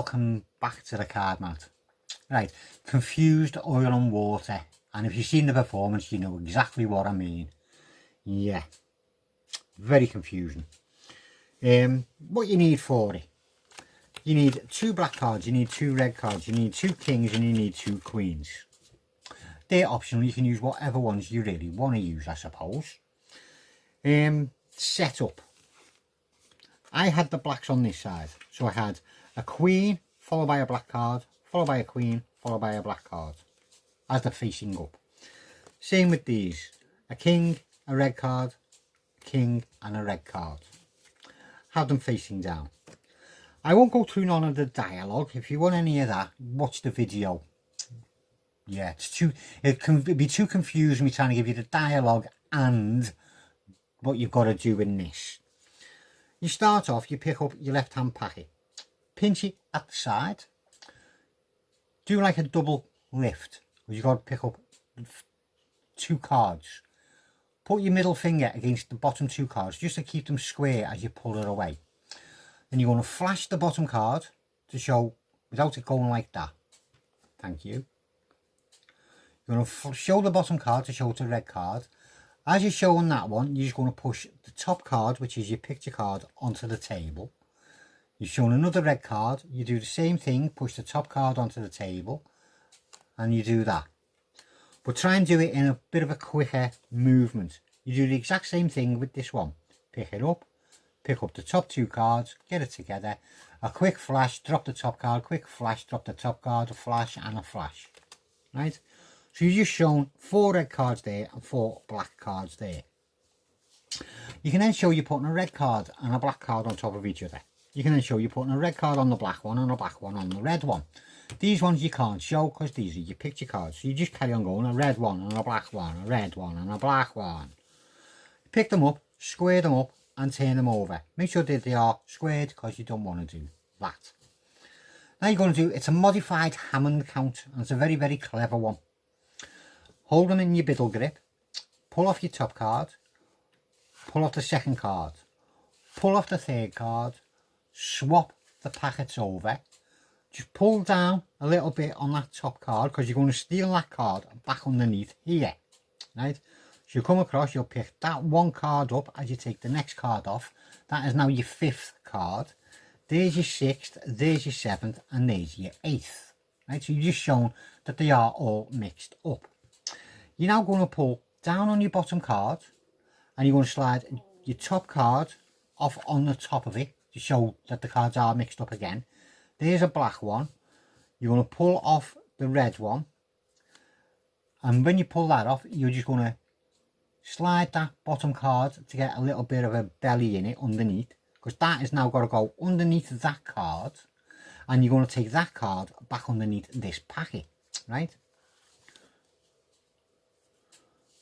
I'll come back to the card mat. Right, confused oil and water. And if you've seen the performance, you know exactly what I mean. Yeah, very confusing. What you need for it. You need 2 black cards, you need 2 red cards, you need 2 kings, and you need 2 queens. They're optional, you can use whatever ones you really want to use, I suppose. Setup. I had the blacks on this side, so I had a queen followed by a black card, followed by a queen, followed by a black card as they're facing up. Same with these, a king, a red card, king and a red card. Have them facing down. I won't go through none of the dialogue. If you want any of that, watch the video. Yeah, it can be too confusing me trying to give you the dialogue and what you've got to do in this. You start off, you pick up your left hand packet, pinch it at the side, do like a double lift, where you've got to pick up 2 cards. Put your middle finger against the bottom 2 cards just to keep them square as you pull it away. Then you're going to flash the bottom card to show, without it going like that. Thank you. You're going to show the bottom card to show it's a red card. As you're showing that one, you're just going to push the top card, which is your picture card, onto the table. You're showing another red card. You do the same thing, push the top card onto the table, and you do that. But try and do it in a bit of a quicker movement. You do the exact same thing with this one. Pick it up, pick up the top 2 cards, get it together. A quick flash, drop the top card, quick flash, drop the top card, a flash and a flash. Right? So you've just shown 4 red cards there and 4 black cards there. You can then show you're putting a red card and a black card on top of each other. You can then show you're putting a red card on the black one and a black one on the red one. These ones you can't show because these are your picture cards. So you just carry on going, a red one and a black one, a red one and a black one. Pick them up, square them up and turn them over. Make sure that they are squared because you don't want to do that. Now you're going to do, it's a modified Hammond count and it's a very, very clever one. Hold them in your biddle grip, pull off your top card, pull off the second card, pull off the third card, swap the packets over. Just pull down a little bit on that top card because you're going to steal that card back underneath here, right? So you come across, you'll pick that one card up as you take the next card off. That is now your 5th card. There's your 6th, there's your 7th, and there's your 8th, right? So you've just shown that they are all mixed up. You're now going to pull down on your bottom card and you're going to slide your top card off on the top of it to show that the cards are mixed up again. There's a black one. You're going to pull off the red one. And when you pull that off, you're just going to slide that bottom card to get a little bit of a belly in it underneath. Because that is now got to go underneath that card. And you're going to take that card back underneath this packet. Right?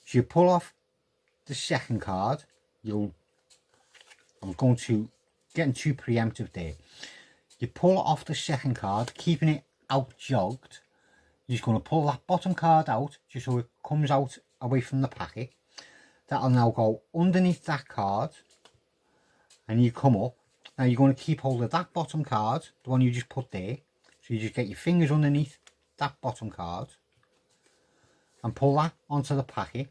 So you pull off the second card. I'm going to getting too preemptive there. You pull off the second card, keeping it out jogged. You're just going to pull that bottom card out, just so it comes out away from the packet. That'll now go underneath that card, and you come up. Now you're going to keep hold of that bottom card, the one you just put there. So you just get your fingers underneath that bottom card, and pull that onto the packet.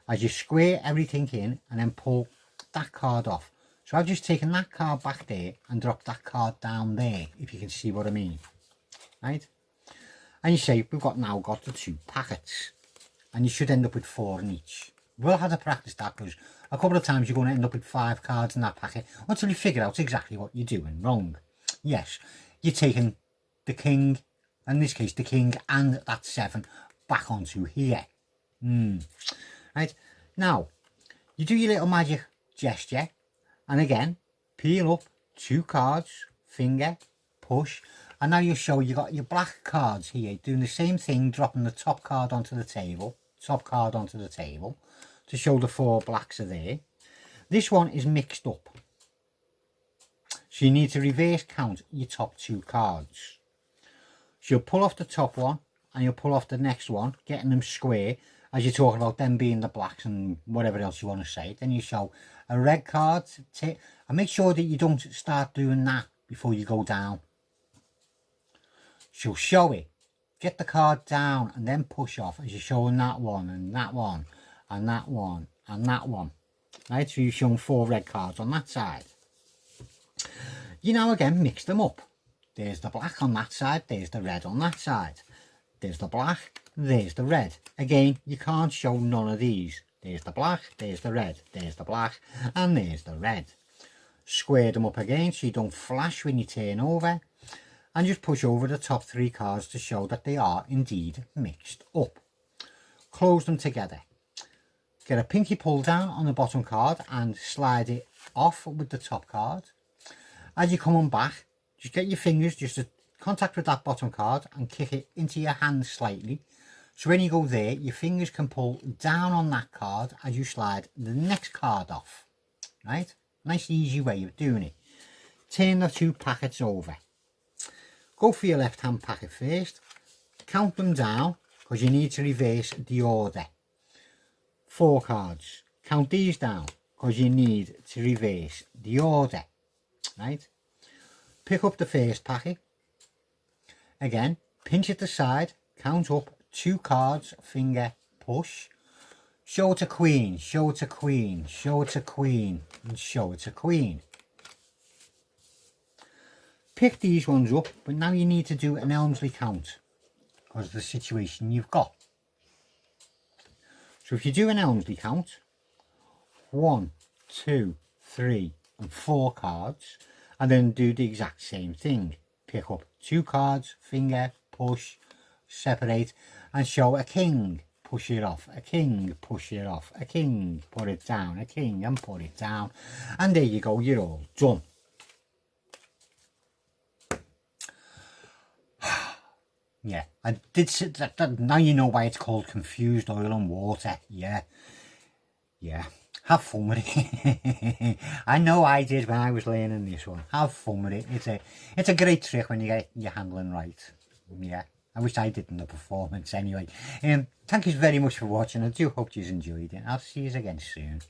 As you square everything in, and then pull that card off. So I've just taken that card back there and dropped that card down there, if you can see what I mean. Right? And you say, we've now got the 2 packets. And you should end up with 4 in each. We'll have to practice that because a couple of times you're going to end up with 5 cards in that packet until you figure out exactly what you're doing wrong. Yes, you're taking the king, in this case the king and that 7 back onto here. Right? Now, you do your little magic gesture. And again, peel up 2 cards, finger, push, and now you show you got your black cards here, doing the same thing, dropping the top card onto the table, to show the 4 blacks are there. This one is mixed up. So you need to reverse count your top 2 cards. So you'll pull off the top one, and you'll pull off the next one, getting them square, as you're talking about them being the blacks and whatever else you want to say. Then you show a red card, and make sure that you don't start doing that before you go down. So show it. Get the card down and then push off as you're showing that one and that one and that one and that one. Right, so you've shown 4 red cards on that side. You now again mix them up. There's the black on that side, there's the red on that side. There's the black, there's the red. Again, you can't show none of these. There's the black, there's the red, there's the black, and there's the red. Square them up again so you don't flash when you turn over. And just push over the top 3 cards to show that they are indeed mixed up. Close them together. Get a pinky pull down on the bottom card and slide it off with the top card. As you come on back, just get your fingers just to contact with that bottom card and kick it into your hand slightly. So when you go there, your fingers can pull down on that card as you slide the next card off. Right? Nice easy way of doing it. Turn the 2 packets over. Go for your left hand packet first. Count them down because you need to reverse the order. 4 cards. Count these down because you need to reverse the order. Right? Pick up the first packet. Again, pinch at the side, count up 2 cards, finger, push. Show it a queen, show it a queen, show it a queen, and show it a queen. Pick these ones up, but now you need to do an Elmsley count because of the situation you've got. So if you do an Elmsley count, 1, 2, 3 and 4 cards, and then do the exact same thing. Pick up 2 cards, finger, push, separate and show a king. Push it off, a king, push it off, a king, put it down, a king and put it down. And there you go, you're all done. Yeah, I did say that now you know why it's called confused oil and water. Yeah. Have fun with it. I know I did when I was learning this one. Have fun with it. It's a great trick when you get your handling right. Yeah, I wish I did in the performance anyway. Thank you very much for watching. I do hope you enjoyed it. I'll see you again soon.